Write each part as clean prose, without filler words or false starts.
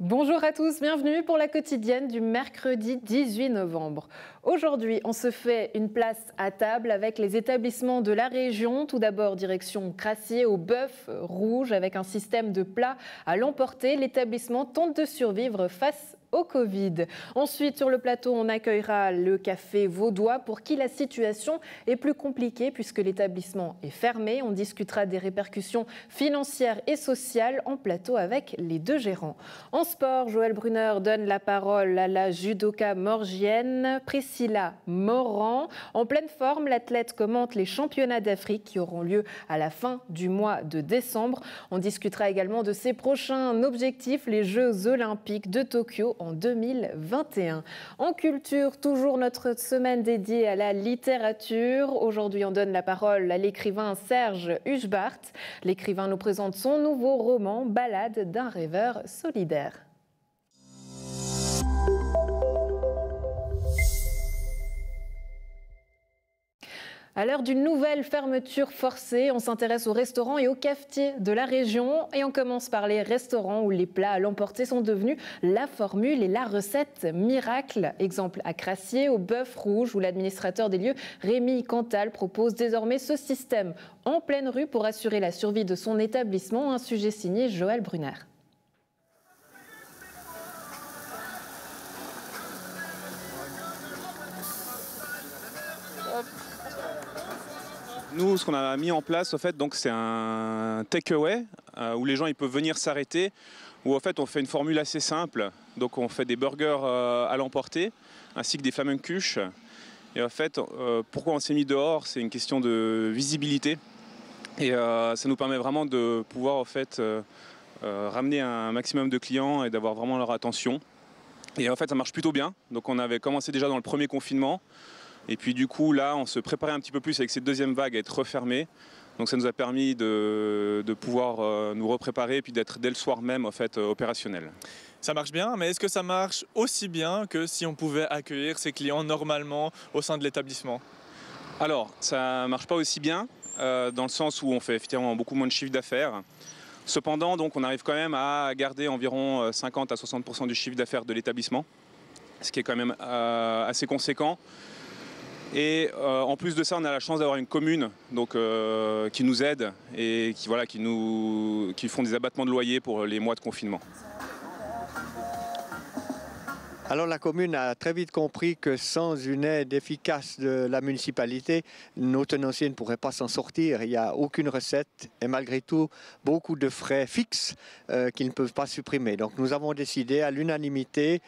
Bonjour à tous, bienvenue pour la quotidienne du mercredi 18 novembre. Aujourd'hui, on se fait une place à table avec les établissements de la région. Tout d'abord, direction Crassier au bœuf rouge avec un système de plats à l'emporter. L'établissement tente de survivre face au Covid. Ensuite, sur le plateau, on accueillera le café vaudois pour qui la situation est plus compliquée puisque l'établissement est fermé. On discutera des répercussions financières et sociales en plateau avec les deux gérants. En sport, Joël Brunner donne la parole à la judoka morgienne Priscilla Morand. En pleine forme, l'athlète commente les championnats d'Afrique qui auront lieu à la fin du mois de décembre. On discutera également de ses prochains objectifs, les Jeux olympiques de Tokyo en 2021. En culture, toujours notre semaine dédiée à la littérature. Aujourd'hui, on donne la parole à l'écrivain Serge Huchbart. L'écrivain nous présente son nouveau roman, Ballade d'un rêveur solidaire. À l'heure d'une nouvelle fermeture forcée, on s'intéresse aux restaurants et aux cafetiers de la région. Et on commence par les restaurants où les plats à l'emporter sont devenus la formule et la recette miracle. Exemple à Crassier, au bœuf rouge, où l'administrateur des lieux, Rémi Cantal, propose désormais ce système en pleine rue pour assurer la survie de son établissement. Un sujet signé Joël Brunner. Nous, ce qu'on a mis en place, c'est un takeaway où les gens ils peuvent venir s'arrêter. Où en fait, on fait une formule assez simple. Donc, on fait des burgers à l'emporter, ainsi que des flamencuches. Et en fait, pourquoi on s'est mis dehors? C'est une question de visibilité. Et ça nous permet vraiment de pouvoir en fait ramener un maximum de clients et d'avoir vraiment leur attention. Et en fait, ça marche plutôt bien. Donc, on avait commencé déjà dans le premier confinement. Et puis du coup, là, on se préparait un petit peu plus avec cette deuxième vague à être refermée. Donc ça nous a permis de pouvoir nous repréparer et puis d'être dès le soir même en fait, opérationnel. Ça marche bien, mais est-ce que ça marche aussi bien que si on pouvait accueillir ses clients normalement au sein de l'établissement? Alors, ça ne marche pas aussi bien, dans le sens où on fait effectivement beaucoup moins de chiffre d'affaires. Cependant, donc, on arrive quand même à garder environ 50 à 60% du chiffre d'affaires de l'établissement, ce qui est quand même assez conséquent. Et en plus de ça, on a la chance d'avoir une commune donc, qui nous aide et qui font des abattements de loyer pour les mois de confinement. Alors la commune a très vite compris que sans une aide efficace de la municipalité, nos tenanciers ne pourraient pas s'en sortir. Il n'y a aucune recette et malgré tout beaucoup de frais fixes qu'ils ne peuvent pas supprimer. Donc nous avons décidé à l'unanimité,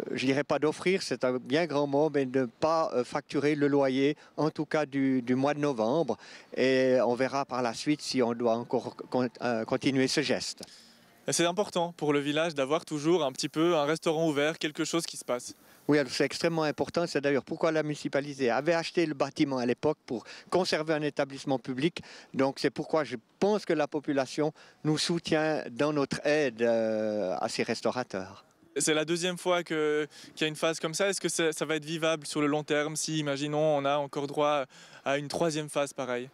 je dirais pas d'offrir, c'est un bien grand mot, mais de ne pas facturer le loyer, en tout cas du mois de novembre. Et on verra par la suite si on doit encore continuer ce geste. C'est important pour le village d'avoir toujours un petit peu un restaurant ouvert, quelque chose qui se passe. Oui, c'est extrêmement important. C'est d'ailleurs pourquoi la municipalité avait acheté le bâtiment à l'époque pour conserver un établissement public. Donc c'est pourquoi je pense que la population nous soutient dans notre aide à ces restaurateurs. C'est la deuxième fois qu'il y a une phase comme ça. Est-ce que ça va être vivable sur le long terme si, imaginons, on a encore droit à une troisième phase pareille?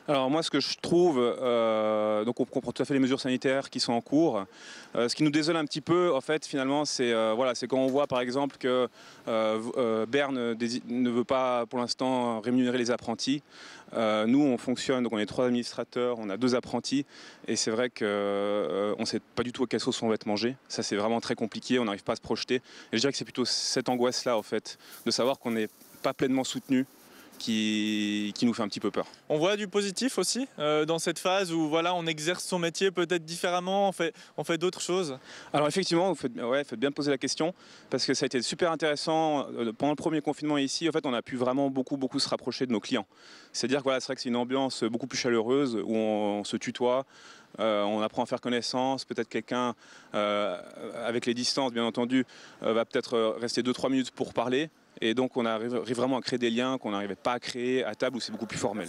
Alors moi, ce que je trouve, donc on comprend tout à fait les mesures sanitaires qui sont en cours. Ce qui nous désole un petit peu, en fait, finalement, c'est quand on voit, par exemple, que Berne ne veut pas, pour l'instant, rémunérer les apprentis. Nous, on fonctionne, donc on est 3 administrateurs, on a 2 apprentis, et c'est vrai qu'on ne sait pas du tout à quelle sauce on va être mangé. Ça, c'est vraiment très compliqué, on n'arrive pas à se projeter. Et je dirais que c'est plutôt cette angoisse-là, en fait, de savoir qu'on n'est pas pleinement soutenu, qui nous fait un petit peu peur. On voit du positif aussi dans cette phase où voilà, on exerce son métier peut-être différemment, on fait d'autres choses. Alors effectivement, vous faites bien poser la question parce que ça a été super intéressant. Pendant le premier confinement ici, en fait, on a pu vraiment beaucoup se rapprocher de nos clients. C'est-à-dire que voilà, c'est vrai que c'est une ambiance beaucoup plus chaleureuse où on se tutoie. On apprend à faire connaissance, peut-être quelqu'un, avec les distances bien entendu, va peut-être rester 2-3 minutes pour parler. Et donc on arrive vraiment à créer des liens qu'on n'arrivait pas à créer à table où c'est beaucoup plus formel.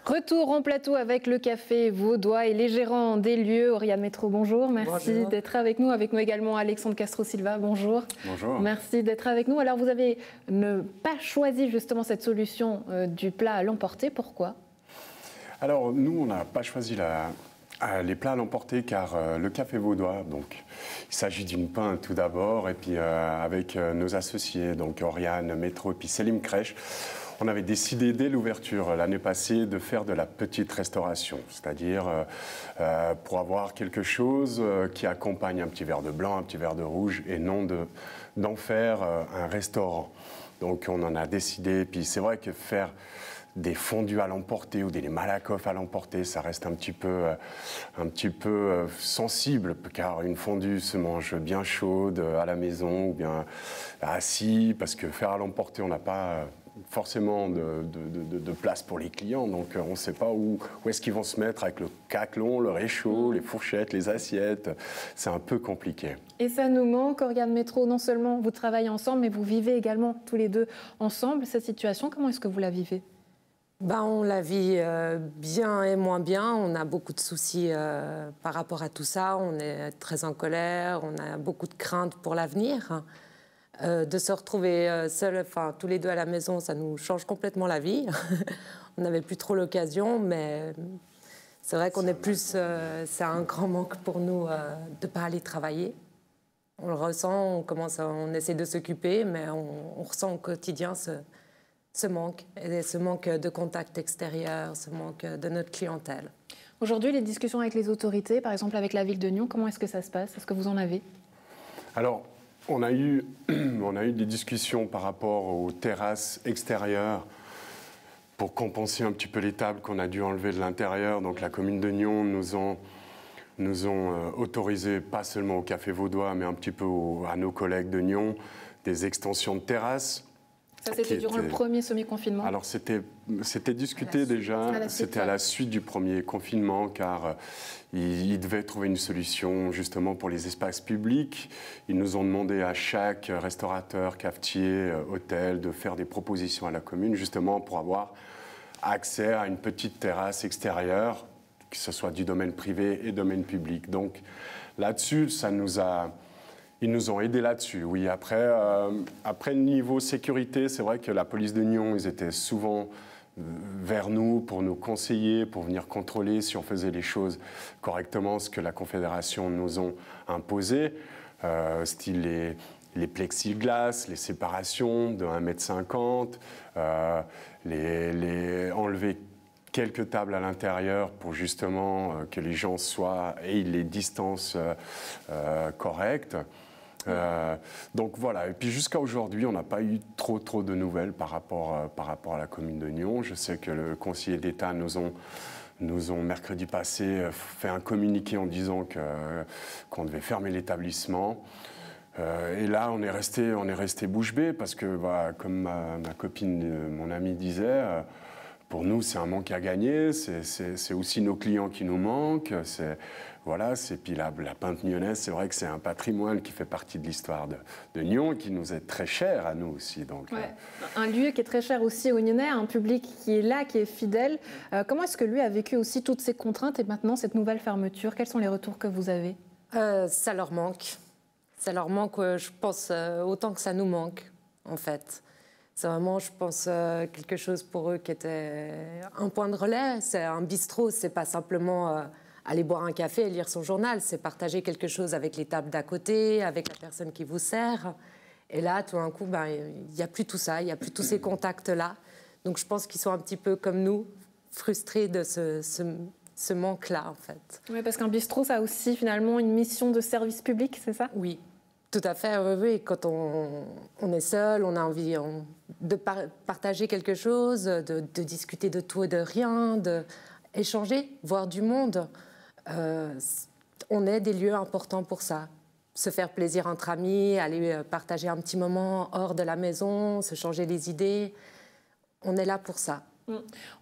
Retour en plateau avec le café vaudois et les gérants des lieux. Oriane Métro, bonjour. Merci d'être avec nous. Avec nous également Alexandre Castro-Silva, bonjour. Bonjour. Merci d'être avec nous. Alors vous avez pas choisi justement cette solution du plat à l'emporter. Pourquoi? Alors nous, on n'a pas choisi Les plats à l'emporter, car le café vaudois, donc il s'agit d'une pinte tout d'abord, et puis avec nos associés, donc Oriane, Métro et puis Selim Crèche, on avait décidé dès l'ouverture l'année passée de faire de la petite restauration, c'est-à-dire pour avoir quelque chose qui accompagne un petit verre de blanc, un petit verre de rouge, et non d'en faire un restaurant. Donc on en a décidé, puis c'est vrai que faire des fondus à l'emporter ou des malakoff à l'emporter, ça reste un petit peu sensible, car une fondue se mange bien chaude à la maison ou bien assis, parce que faire à l'emporter, on n'a pas forcément de place pour les clients, donc on ne sait pas où est-ce qu'ils vont se mettre avec le caclon, le réchaud, les fourchettes, les assiettes, c'est un peu compliqué. Et ça nous manque, Oriane Métro, non seulement vous travaillez ensemble, mais vous vivez également tous les deux ensemble. Cette situation, comment est-ce que vous la vivez ? On la vit bien et moins bien. On a beaucoup de soucis par rapport à tout ça. On est très en colère, on a beaucoup de craintes pour l'avenir. De se retrouver seuls, tous les deux à la maison, ça nous change complètement la vie. On n'avait plus trop l'occasion, mais c'est vrai qu'on est plus... c'est un grand manque pour nous de ne pas aller travailler. On le ressent, on essaie de s'occuper, mais on ressent au quotidien ce manque, et ce manque de contact extérieur, ce manque de notre clientèle. Aujourd'hui, les discussions avec les autorités, par exemple avec la ville de Nyon, comment est-ce que ça se passe ? Est-ce que vous en avez ? Alors, on a eu des discussions par rapport aux terrasses extérieures pour compenser un petit peu les tables qu'on a dû enlever de l'intérieur. Donc la commune de Nyon nous ont autorisé, pas seulement au Café Vaudois, mais un petit peu à nos collègues de Nyon, des extensions de terrasses. Ça, c'était durant le premier semi-confinement ? Alors, c'était discuté déjà. C'était à la suite du premier confinement, car ils devaient trouver une solution justement pour les espaces publics. Ils nous ont demandé à chaque restaurateur, cafetier, hôtel, de faire des propositions à la commune, justement pour avoir accès à une petite terrasse extérieure, que ce soit du domaine privé et domaine public. Donc, là-dessus, ils nous ont aidés là-dessus, oui. Après, niveau sécurité, c'est vrai que la police de Nyon, ils étaient souvent vers nous pour nous conseiller, pour venir contrôler si on faisait les choses correctement, ce que la Confédération nous ont imposé, style les plexiglas, les séparations de 1,50 m, enlever quelques tables à l'intérieur pour justement que les gens aient les distances correctes. Donc voilà, et puis jusqu'à aujourd'hui, on n'a pas eu trop de nouvelles par rapport à la commune de Nyon. Je sais que le conseiller d'État nous ont mercredi passé fait un communiqué en disant qu'on devait fermer l'établissement. Et là, on est resté bouche bée parce que, comme ma copine, mon amie disait, pour nous, c'est un manque à gagner. C'est aussi nos clients qui nous manquent. Puis la pinte nyonnaise, c'est vrai que c'est un patrimoine qui fait partie de l'histoire de Nyon et qui nous est très cher à nous aussi. Donc, un lieu qui est très cher aussi aux Nyonnais, un public qui est là, qui est fidèle. Comment est-ce que lui a vécu aussi toutes ces contraintes et maintenant cette nouvelle fermeture ? Quels sont les retours que vous avez ? Ça leur manque. Ça leur manque, je pense, autant que ça nous manque, en fait. C'est vraiment, je pense, quelque chose pour eux qui était un point de relais. C'est un bistrot, c'est pas simplement aller boire un café et lire son journal, c'est partager quelque chose avec les tables d'à côté, avec la personne qui vous sert. Et là, tout d'un coup, il n'y a plus tout ça, il n'y a plus tous ces contacts-là. Donc je pense qu'ils sont un petit peu comme nous, frustrés de ce manque-là, en fait. Oui, parce qu'un bistrot, ça a aussi finalement une mission de service public, c'est ça ? Oui. Tout à fait, oui. Quand on est seul, on a envie de partager quelque chose, de discuter de tout et de rien, d'échanger, voir du monde. On est des lieux importants pour ça. Se faire plaisir entre amis, aller partager un petit moment hors de la maison, se changer les idées. On est là pour ça.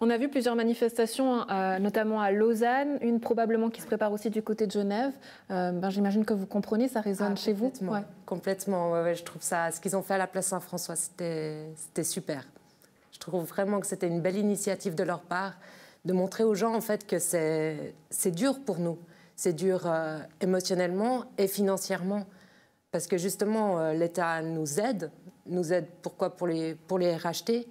On a vu plusieurs manifestations, notamment à Lausanne, une probablement qui se prépare aussi du côté de Genève. J'imagine que vous comprenez, ça résonne chez vous ? Complètement, je trouve ça. Ce qu'ils ont fait à la place Saint-François, c'était super. Je trouve vraiment que c'était une belle initiative de leur part, de montrer aux gens en fait que c'est dur pour nous. C'est dur émotionnellement et financièrement. Parce que justement, l'État nous aide. Pourquoi ? Pour les racheter.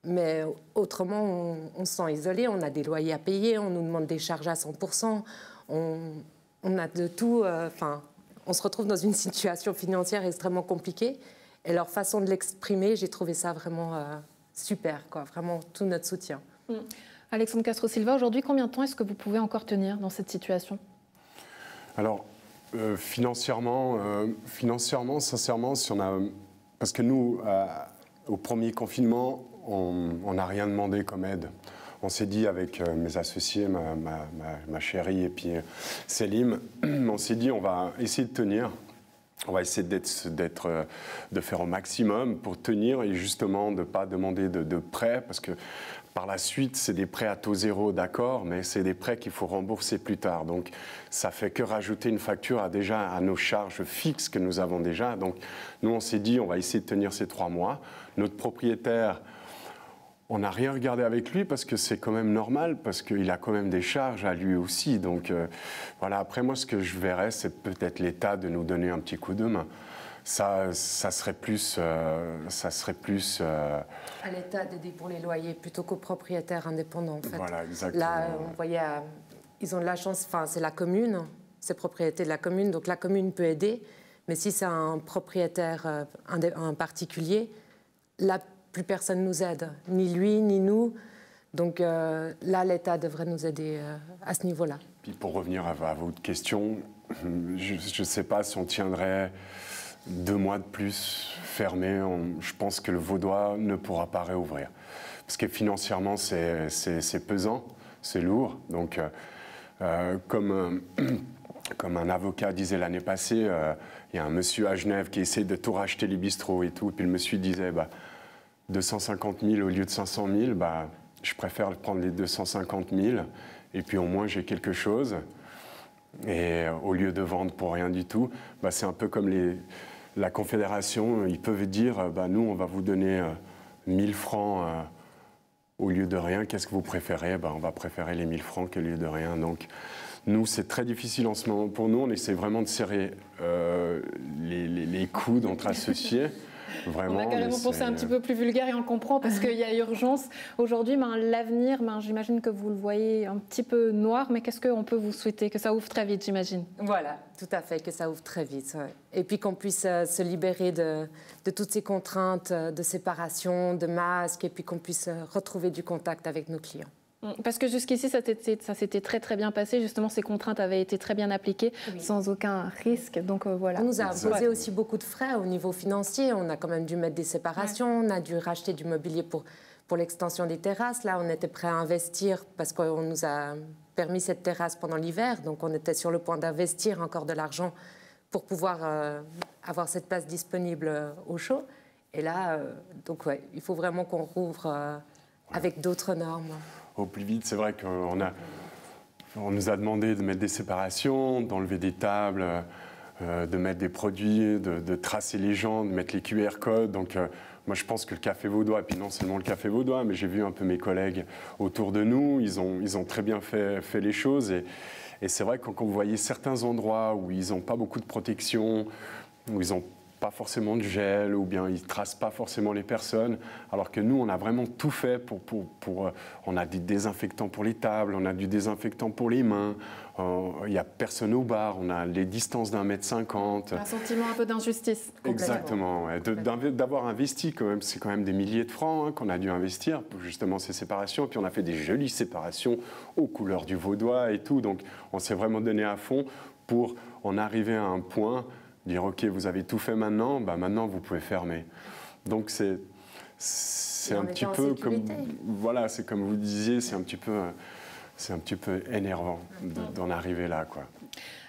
Mais autrement, on se sent isolé, on a des loyers à payer, on nous demande des charges à 100%, on a de tout. On se retrouve dans une situation financière extrêmement compliquée. Et leur façon de l'exprimer, j'ai trouvé ça vraiment super, quoi, vraiment tout notre soutien. Alexandre Castro Silva, aujourd'hui, combien de temps est-ce que vous pouvez encore tenir dans cette situation? Alors, financièrement, sincèrement, si on a... parce que nous, au premier confinement, on n'a rien demandé comme aide. On s'est dit avec mes associés, ma chérie et puis Selim, on s'est dit on va essayer de tenir. On va essayer de faire au maximum pour tenir et justement de ne pas demander de prêts parce que par la suite, c'est des prêts à taux zéro, d'accord, mais c'est des prêts qu'il faut rembourser plus tard. Donc, ça fait que rajouter une facture à nos charges fixes que nous avons déjà. Donc, nous, on s'est dit, on va essayer de tenir ces 3 mois. Notre propriétaire, on n'a rien regardé avec lui parce que c'est quand même normal, parce qu'il a quand même des charges à lui aussi. Donc, voilà, après, moi, ce que je verrais, c'est peut-être l'État de nous donner un petit coup de main. Ça serait plus à l'État d'aider pour les loyers plutôt qu'aux propriétaires indépendants. En fait. Voilà, exactement. Là, on voyait, ils ont de la chance. Enfin, c'est la commune, c'est propriété de la commune, donc la commune peut aider. Mais si c'est un propriétaire, un particulier, là, plus personne nous aide, ni lui, ni nous. Donc là, l'État devrait nous aider à ce niveau-là. Puis pour revenir à votre question, je ne sais pas si on tiendrait 2 mois de plus fermé, je pense que le Vaudois ne pourra pas réouvrir. Parce que financièrement, c'est pesant, c'est lourd. Donc, comme un avocat disait l'année passée, il y a un monsieur à Genève qui essaie de tout racheter les bistrots et tout. Et puis le monsieur disait, 250 000 au lieu de 500 000, je préfère prendre les 250 000. Et puis au moins, j'ai quelque chose. Et au lieu de vendre pour rien du tout, c'est un peu comme la Confédération, ils peuvent dire nous, on va vous donner 1000 francs au lieu de rien. Qu'est-ce que vous préférez? On va préférer les 1000 francs qu'au lieu de rien. Donc, nous, c'est très difficile en ce moment. Pour nous, on essaie vraiment de serrer les coudes entre associés. Vraiment, on va carrément penser un petit peu plus vulgaire et on comprend parce qu'il y a urgence. Aujourd'hui, l'avenir, j'imagine que vous le voyez un petit peu noir, mais qu'est-ce qu'on peut vous souhaiter? Que ça ouvre très vite, j'imagine. Voilà, tout à fait, que ça ouvre très vite. Ouais. Et puis qu'on puisse se libérer de toutes ces contraintes de séparation, de masques, et puis qu'on puisse retrouver du contact avec nos clients. Parce que jusqu'ici, ça s'était très très bien passé. Justement, ces contraintes avaient été très bien appliquées, sans aucun risque. Donc voilà. On nous a imposé aussi beaucoup de frais au niveau financier. On a quand même dû mettre des séparations, on a dû racheter du mobilier pour l'extension des terrasses. Là, on était prêt à investir parce qu'on nous a permis cette terrasse pendant l'hiver. Donc on était sur le point d'investir encore de l'argent pour pouvoir avoir cette place disponible au chaud. Et là, il faut vraiment qu'on rouvre avec d'autres normes. Au plus vite, c'est vrai qu'on nous a demandé de mettre des séparations, d'enlever des tables, de mettre des produits, de tracer les gens, de mettre les QR codes. Donc moi je pense que le Café Vaudois, et puis non seulement le Café Vaudois, mais j'ai vu un peu mes collègues autour de nous, ils ont très bien fait les choses. Et c'est vrai que quand vous voyez certains endroits où ils n'ont pas beaucoup de protection, où ils n'ont pas forcément de gel, ou bien ils ne tracent pas forcément les personnes, alors que nous, on a vraiment tout fait on a des désinfectants pour les tables, on a du désinfectant pour les mains, il n'y a personne au bar, on a les distances d'1,50 m. Un sentiment un peu d'injustice. Exactement, ouais. D'avoir investi quand même, c'est quand même des milliers de francs qu'on a dû investir pour justement ces séparations, et puis on a fait des jolies séparations aux couleurs du Vaudois et tout, donc on s'est vraiment donné à fond pour en arriver à un point dire ok, vous avez tout fait maintenant, maintenant vous pouvez fermer. Donc c'est un petit peu comme voilà, c'est comme vous disiez, c'est un petit peu énervant d'en arriver là, quoi.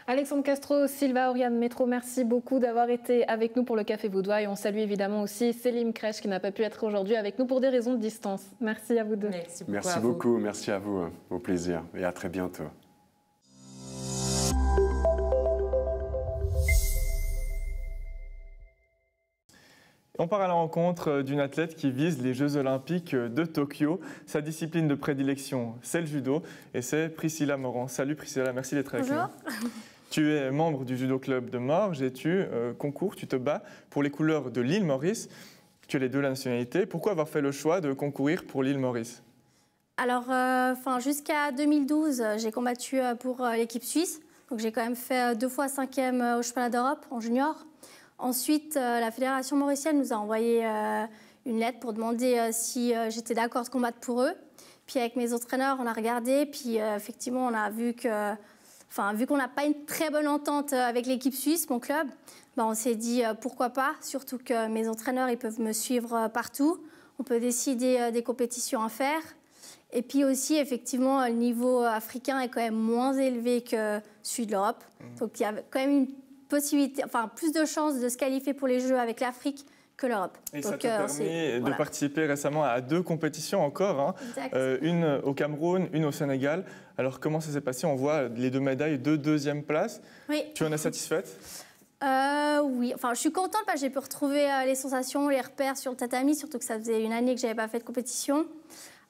Alexandre Castro Silva, Oriane Métro, merci beaucoup d'avoir été avec nous pour le Café Vaudois et on salue évidemment aussi Selim Crèche qui n'a pas pu être aujourd'hui avec nous pour des raisons de distance. Merci à vous deux. Merci beaucoup, merci à vous, au plaisir et à très bientôt. On part à la rencontre d'une athlète qui vise les Jeux Olympiques de Tokyo. Sa discipline de prédilection, c'est le judo, et c'est Priscilla Morand. Salut Priscilla, merci d'être avec nous. Bonjour. Tu es membre du judo club de Morges et tu concours, tu te bats pour les couleurs de l'île Maurice. Tu as les deux nationalités. Pourquoi avoir fait le choix de concourir pour l'île Maurice? Alors, jusqu'à 2012, j'ai combattu pour l'équipe suisse. Donc, j'ai quand même fait 2 fois 5e au championnat d'Europe en junior. Ensuite, la fédération mauricienne nous a envoyé une lettre pour demander si j'étais d'accord de combattre pour eux. Puis avec mes entraîneurs, on a regardé. Puis effectivement, on a vu que, vu qu'on n'a pas une très bonne entente avec l'équipe suisse, mon club, on s'est dit pourquoi pas. Surtout que mes entraîneurs, ils peuvent me suivre partout. On peut décider des compétitions à faire. Et puis aussi, effectivement, le niveau africain est quand même moins élevé que celui de l'Europe. Donc il y a quand même une possibilité, plus de chances de se qualifier pour les Jeux avec l'Afrique que l'Europe. Et donc, ça t'a permis de participer récemment à 2 compétitions encore, hein. Une au Cameroun, une au Sénégal. Alors comment ça s'est passé? On voit les 2 médailles de 2e place. Oui. Tu en es satisfaite? Oui, je suis contente parce que j'ai pu retrouver les sensations, les repères sur le tatami, surtout que ça faisait une année que je n'avais pas fait de compétition.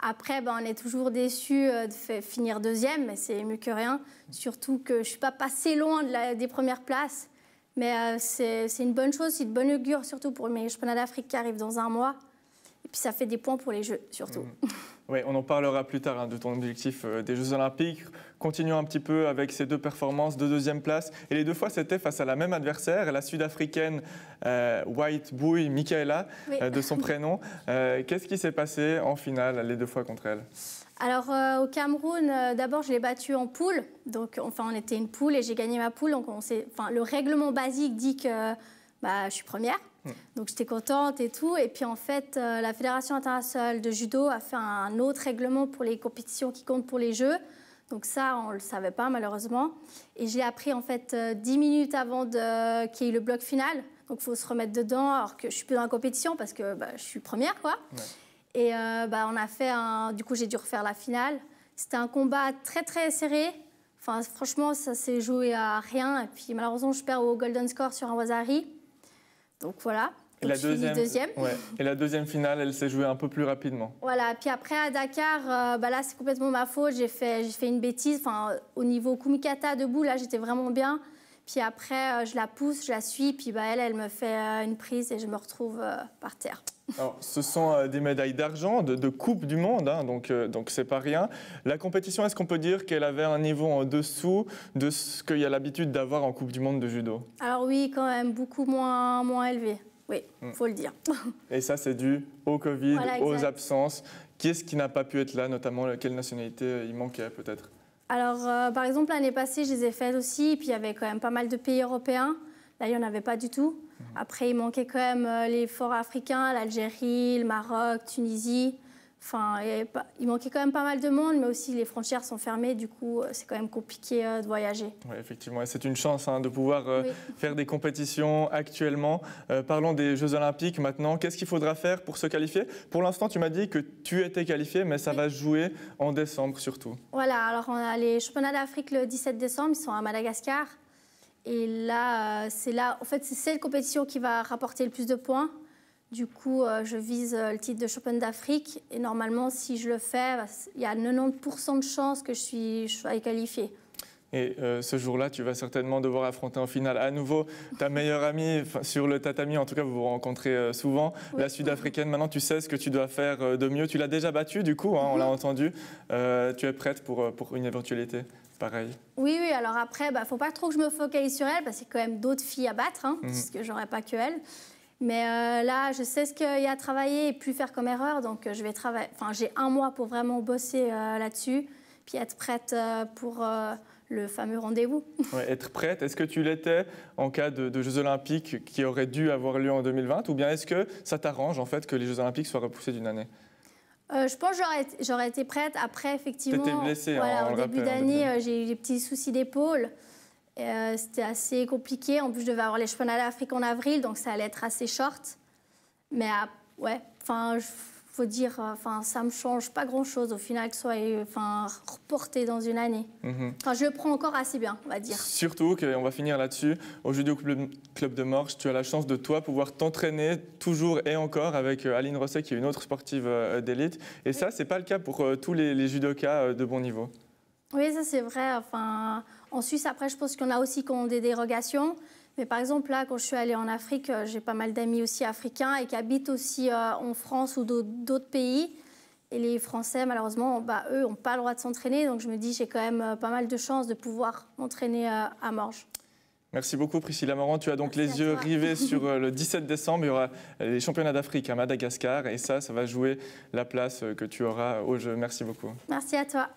Après, on est toujours déçus de finir 2e, mais c'est mieux que rien. Surtout que je ne suis pas passée loin des premières places. Mais c'est une bonne chose, c'est de bonne augure, surtout pour mes championnats d'Afrique qui arrivent dans 1 mois. Et puis ça fait des points pour les Jeux, surtout. Oui, on en parlera plus tard de ton objectif des Jeux Olympiques. Continuons un petit peu avec ces 2 performances de 2e place. Et les 2 fois, c'était face à la même adversaire, la Sud-Africaine White Bui Michaela, de son prénom. Qu'est-ce qui s'est passé en finale les 2 fois contre elle? Alors, au Cameroun, d'abord, je l'ai battue en poule. Donc, on était une poule et j'ai gagné ma poule. Donc, le règlement basique dit que je suis première. Donc, j'étais contente et tout. Et puis, en fait, la Fédération internationale de judo a fait un autre règlement pour les compétitions qui comptent pour les Jeux. Donc, ça, on ne le savait pas, malheureusement. Et je l'ai appris, en fait, 10 minutes avant qu'il y ait le bloc final. Donc, il faut se remettre dedans, alors que je ne suis plus dans la compétition parce que je suis première, quoi. Ouais. Et on a fait du coup, j'ai dû refaire la finale. C'était un combat très, très serré. Franchement, ça s'est joué à rien. Et puis, malheureusement, je perds au golden score sur un wasari. Donc, voilà. Donc, je finis 2e. Ouais. Et la 2e finale, elle s'est jouée un peu plus rapidement. Voilà. Puis après, à Dakar, là, c'est complètement ma faute. J'ai fait une bêtise. Au niveau kumikata, debout, là, j'étais vraiment bien. Puis après, je la pousse, je la suis. Puis elle me fait une prise et je me retrouve par terre. Alors, ce sont des médailles d'argent de Coupe du Monde, hein, donc c'est pas rien. La compétition, est-ce qu'on peut dire qu'elle avait un niveau en dessous de ce qu'il y a l'habitude d'avoir en Coupe du Monde de judo? Alors oui, quand même, beaucoup moins élevé. Oui, faut le dire. Et ça, c'est dû au Covid, voilà, aux absences. Qui est-ce qui n'a pas pu être là, notamment quelle nationalité il manquait peut-être? Alors, par exemple, l'année passée, je les ai faites aussi, et puis il y avait quand même pas mal de pays européens. Là, il n'y en avait pas du tout. Après, il manquait quand même les forts africains, l'Algérie, le Maroc, Tunisie. Il manquait quand même pas mal de monde, mais aussi les frontières sont fermées. Du coup, c'est quand même compliqué de voyager. Oui, effectivement. Et c'est une chance de pouvoir faire des compétitions actuellement. Parlons des Jeux Olympiques maintenant. Qu'est-ce qu'il faudra faire pour se qualifier? Pour l'instant, tu m'as dit que tu étais qualifiée, mais ça va se jouer en décembre surtout. Voilà, alors on a les championnats d'Afrique le 17 décembre, ils sont à Madagascar. Et là, en fait, c'est cette compétition qui va rapporter le plus de points. Du coup, je vise le titre de championne d'Afrique. Et normalement, si je le fais, il y a 90% de chances que je sois qualifiée. Et ce jour-là, tu vas certainement devoir affronter en finale à nouveau ta meilleure amie sur le tatami. En tout cas, vous vous rencontrez souvent, la Sud-Africaine. Maintenant, tu sais ce que tu dois faire de mieux. Tu l'as déjà battue, du coup, on l'a entendu. Tu es prête pour une éventualité pareille? Oui. Alors après, faut pas trop que je me focalise sur elle, parce qu'il y a quand même d'autres filles à battre, parce que j'aurais pas que elle. Mais là, je sais ce qu'il y a à travailler et plus faire comme erreur. Donc, je vais travailler. J'ai 1 mois pour vraiment bosser là-dessus, puis être prête pour le fameux rendez-vous. Ouais, être prête, est-ce que tu l'étais en cas de Jeux Olympiques qui auraient dû avoir lieu en 2020, ou bien est-ce que ça t'arrange en fait que les Jeux Olympiques soient repoussés d'une année? Je pense que j'aurais été prête. Après, effectivement, t'étais blessée, au début d'année, j'ai eu des petits soucis d'épaule. C'était assez compliqué. En plus, je devais avoir les championnats d'Afrique en avril, donc ça allait être assez short. Mais faut dire, ça me change pas grand-chose au final que ce soit reporté dans une année. Je le prends encore assez bien, on va dire. Surtout qu'on va finir là-dessus. Au Judo Club de Morges, tu as la chance de pouvoir t'entraîner toujours et encore avec Aline Rosset, qui est une autre sportive d'élite. Et ça, c'est pas le cas pour tous les judokas de bon niveau. Oui, ça c'est vrai. En Suisse, après, je pense qu'on a aussi des dérogations. Mais par exemple, là, quand je suis allée en Afrique, j'ai pas mal d'amis aussi africains et qui habitent aussi en France ou d'autres pays. Et les Français, malheureusement, eux, n'ont pas le droit de s'entraîner. Donc je me dis, j'ai quand même pas mal de chances de pouvoir m'entraîner à Morges. Merci beaucoup Priscilla Morand. Tu as donc les yeux rivés sur le 17 décembre. Il y aura les championnats d'Afrique à Madagascar. Et ça va jouer la place que tu auras au jeu. Merci beaucoup. Merci à toi.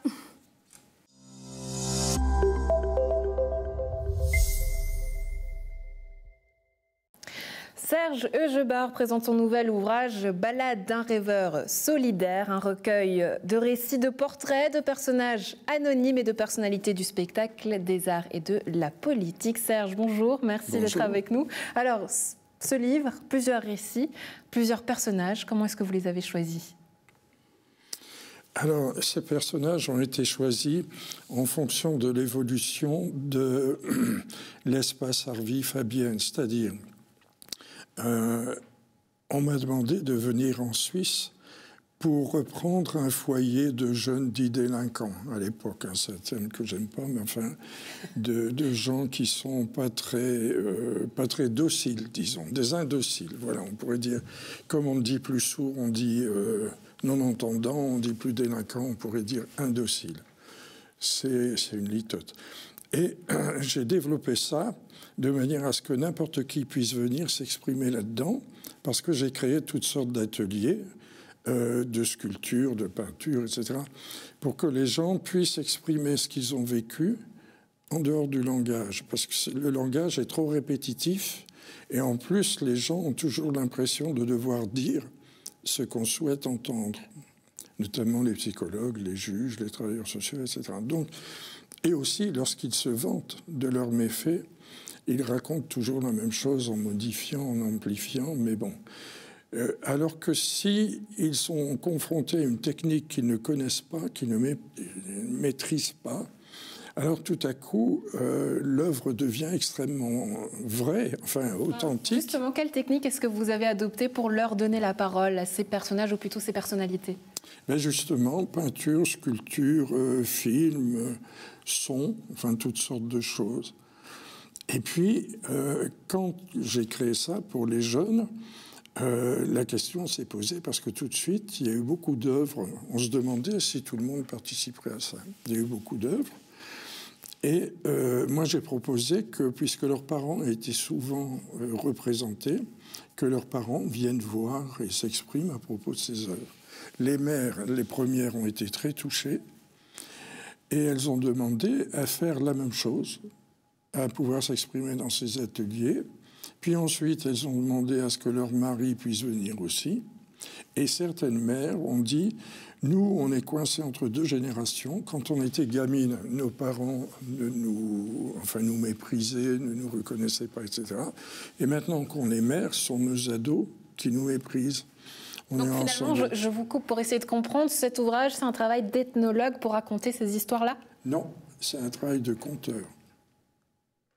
Serge Heugebard présente son nouvel ouvrage « Ballade d'un rêveur solidaire », un recueil de récits, de portraits, de personnages anonymes et de personnalités du spectacle, des arts et de la politique. Serge, bonjour, merci d'être avec nous. Alors, ce livre, plusieurs récits, plusieurs personnages, comment est-ce que vous les avez choisis ? Alors, ces personnages ont été choisis en fonction de l'évolution de l'espace Harvey-Fabienne, c'est-à-dire on m'a demandé de venir en Suisse pour reprendre un foyer de jeunes dits délinquants à l'époque, c'est un terme que j'aime pas, mais enfin de gens qui sont pas très dociles, disons, des indociles. Voilà, on pourrait dire, comme on ne dit plus sourd, on dit non entendant, on dit plus délinquant, on pourrait dire indocile. C'est une litote. Et j'ai développé ça de manière à ce que n'importe qui puisse venir s'exprimer là-dedans, parce que j'ai créé toutes sortes d'ateliers de sculpture, de peinture, etc., pour que les gens puissent exprimer ce qu'ils ont vécu en dehors du langage, parce que le langage est trop répétitif, et en plus, les gens ont toujours l'impression de devoir dire ce qu'on souhaite entendre, notamment les psychologues, les juges, les travailleurs sociaux, etc. Donc, et aussi, lorsqu'ils se vantent de leurs méfaits, ils racontent toujours la même chose en modifiant, en amplifiant, mais bon. Alors que si ils sont confrontés à une technique qu'ils ne connaissent pas, qu'ils ne maîtrisent pas, alors tout à coup, l'œuvre devient extrêmement vraie, enfin authentique. Justement, quelle technique est-ce que vous avez adoptée pour leur donner la parole à ces personnages, ou plutôt ces personnalités ? Ben justement, peinture, sculpture, film, son, enfin toutes sortes de choses. Et puis, quand j'ai créé ça pour les jeunes, la question s'est posée parce que tout de suite, il y a eu beaucoup d'œuvres. On se demandait si tout le monde participerait à ça. Il y a eu beaucoup d'œuvres. Et moi, j'ai proposé que, puisque leurs parents étaient souvent représentés, que leurs parents viennent voir et s'expriment à propos de ces œuvres. Les mères, les premières, ont été très touchées et elles ont demandé à faire la même chose, à pouvoir s'exprimer dans ces ateliers. Puis ensuite, elles ont demandé à ce que leur mari puisse venir aussi. Et certaines mères ont dit, nous, on est coincés entre deux générations. Quand on était gamine, nos parents nous méprisaient, ne nous reconnaissaient pas, etc. Et maintenant qu'on est mères, ce sont nos ados qui nous méprisent. Donc finalement, je vous coupe pour essayer de comprendre, cet ouvrage, c'est un travail d'ethnologue pour raconter ces histoires-là ? Non, c'est un travail de conteur.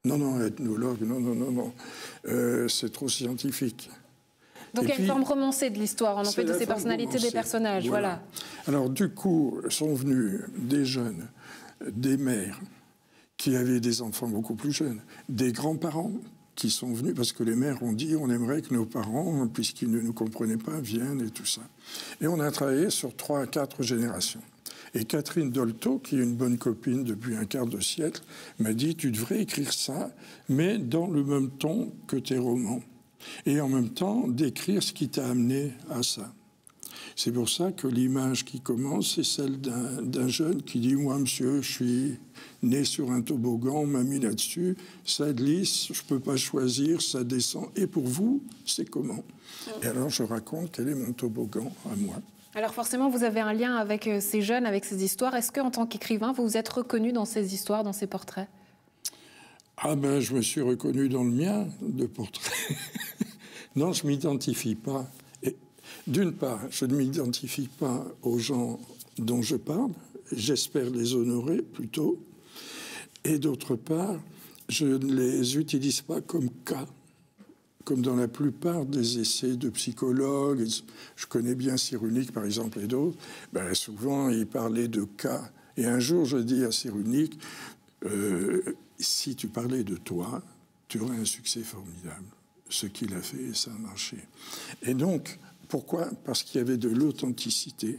Non, ethnologue, non. C'est trop scientifique. Donc il y a une forme romancée de l'histoire, en fait, de ces personnalités des personnages, voilà. Alors du coup, sont venus des jeunes, des mères qui avaient des enfants beaucoup plus jeunes, des grands-parents qui sont venus, parce que les mères ont dit, on aimerait que nos parents, puisqu'ils ne nous comprenaient pas, viennent et tout ça. Et on a travaillé sur 3 à 4 générations. Et Catherine Dolto, qui est une bonne copine depuis un quart de siècle, m'a dit, tu devrais écrire ça, mais dans le même ton que tes romans. Et en même temps, décrire ce qui t'a amené à ça. C'est pour ça que l'image qui commence, c'est celle d'un jeune qui dit « Moi, monsieur, je suis né sur un toboggan, on m'a mis là-dessus, ça glisse, je ne peux pas choisir, ça descend. Et pour vous, c'est comment ?» Et alors, je raconte quel est mon toboggan à moi. Alors forcément, vous avez un lien avec ces jeunes, avec ces histoires. Est-ce qu'en tant qu'écrivain, vous vous êtes reconnu dans ces histoires, dans ces portraits ? Ah ben, je me suis reconnu dans le mien de portrait. Non, je ne m'identifie pas. D'une part, je ne m'identifie pas aux gens dont je parle. J'espère les honorer plutôt. Et d'autre part, je ne les utilise pas comme cas. Comme dans la plupart des essais de psychologues. Je connais bien Cyrulnik, par exemple, et d'autres. Ben, souvent, ils parlaient de cas. Et un jour, je dis à Cyrulnik... si tu parlais de toi, tu aurais un succès formidable. Ce qu'il a fait, ça a marché. Et donc, pourquoi? Parce qu'il y avait de l'authenticité.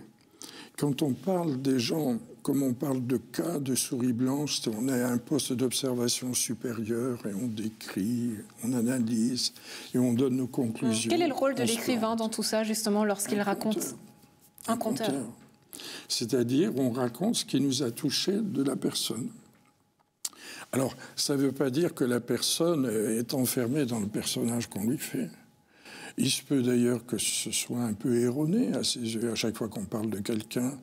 Quand on parle des gens, comme on parle de cas de souris blanche, on est à un poste d'observation supérieur et on décrit, on analyse et on donne nos conclusions. Quel est le rôle de l'écrivain dans tout ça, justement, lorsqu'il raconte? Un conteur. C'est-à-dire, on raconte ce qui nous a touché de la personne. Alors, ça ne veut pas dire que la personne est enfermée dans le personnage qu'on lui fait. Il se peut d'ailleurs que ce soit un peu erroné à ses yeux. À chaque fois qu'on parle de quelqu'un,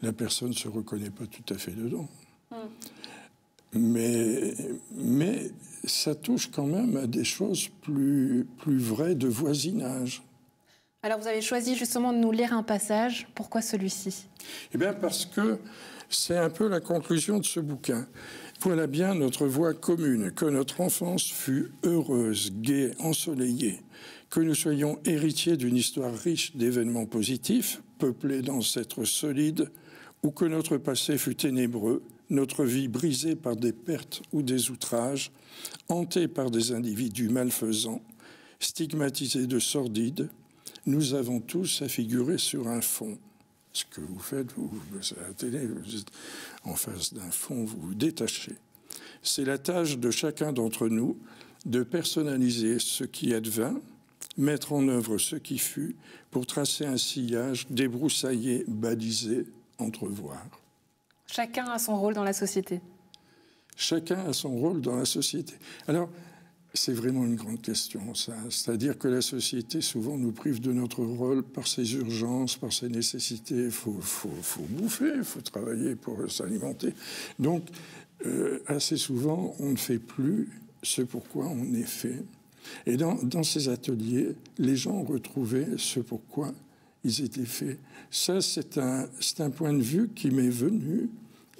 la personne ne se reconnaît pas tout à fait dedans. Mais ça touche quand même à des choses plus vraies de voisinage. Alors vous avez choisi justement de nous lire un passage. Pourquoi celui-ci? Eh bien parce que c'est un peu la conclusion de ce bouquin. Voilà bien notre voie commune, que notre enfance fut heureuse, gaie, ensoleillée, que nous soyons héritiers d'une histoire riche d'événements positifs, peuplée d'ancêtres solides, ou que notre passé fut ténébreux, notre vie brisée par des pertes ou des outrages, hantée par des individus malfaisants, stigmatisés de sordides, nous avons tous à figurer sur un fond. Ce que vous faites, vous à la télé, vous êtes en face d'un fond, vous vous détachez. C'est la tâche de chacun d'entre nous de personnaliser ce qui advint, mettre en œuvre ce qui fut, pour tracer un sillage, débroussailler, baliser, entrevoir. Chacun a son rôle dans la société. Chacun a son rôle dans la société. Alors, c'est vraiment une grande question, ça. C'est-à-dire que la société, souvent, nous prive de notre rôle par ses urgences, par ses nécessités. Il faut bouffer, il faut travailler pour s'alimenter. Donc, assez souvent, on ne fait plus ce pourquoi on est fait. Et dans ces ateliers, les gens ont retrouvé ce pourquoi ils étaient faits. Ça, c'est un point de vue qui m'est venu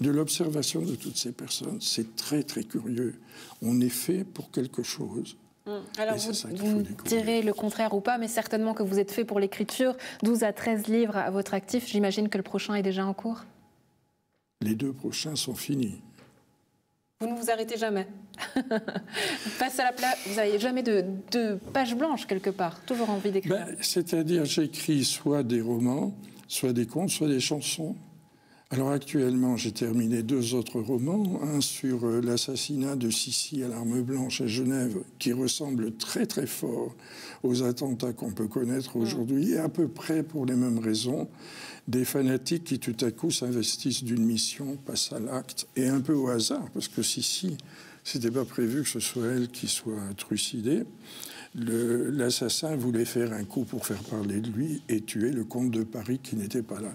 de l'observation de toutes ces personnes. C'est très, très curieux. On est fait pour quelque chose. Alors, vous direz le contraire ou pas, mais certainement que vous êtes fait pour l'écriture. 12 à 13 livres à votre actif. J'imagine que le prochain est déjà en cours. Les 2 prochains sont finis. Vous ne vous arrêtez jamais. Face à la plage, vous n'avez jamais de page blanche quelque part. Toujours envie d'écrire. C'est-à-dire, j'écris soit des romans, soit des contes, soit des chansons. Alors actuellement, j'ai terminé 2 autres romans, un sur l'assassinat de Sissi à l'Arme Blanche à Genève, qui ressemble très très fort aux attentats qu'on peut connaître aujourd'hui, et à peu près pour les mêmes raisons, des fanatiques qui tout à coup s'investissent d'une mission, passent à l'acte, et un peu au hasard, parce que Sissi, c'était pas prévu que ce soit elle qui soit trucidée. L'assassin voulait faire un coup pour faire parler de lui et tuer le comte de Paris qui n'était pas là.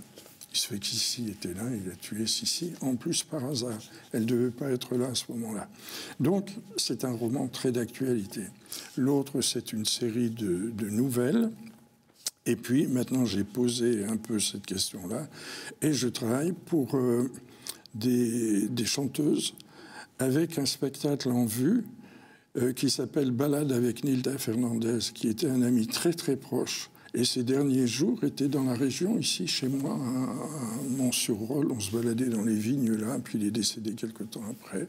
Il se fait que Sissi était là, il a tué Sissi, en plus par hasard. Elle ne devait pas être là à ce moment-là. Donc, c'est un roman très d'actualité. L'autre, c'est une série de nouvelles. Et puis, maintenant, j'ai posé un peu cette question-là. Et je travaille pour des chanteuses avec un spectacle en vue qui s'appelle Balade avec Nilda Fernandez, qui était un ami très, très proche. Et ces derniers jours étaient dans la région, ici, chez moi, à Mont-sur-Rolle. On se baladait dans les vignes, là, puis il est décédé quelque temps après.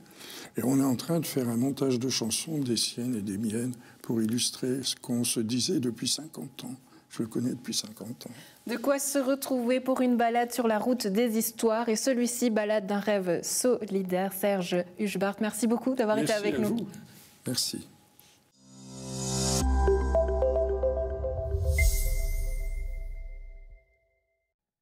Et on est en train de faire un montage de chansons, des siennes et des miennes, pour illustrer ce qu'on se disait depuis 50 ans. Je le connais depuis 50 ans. De quoi se retrouver pour une balade sur la route des histoires. Et celui-ci, Balade d'un rêve solidaire. Serge Huchbart, merci beaucoup d'avoir été avec nous. Merci.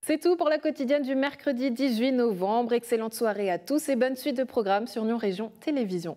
C'est tout pour la quotidienne du mercredi 18 novembre. Excellente soirée à tous et bonne suite de programmes sur Nyon Région Télévision.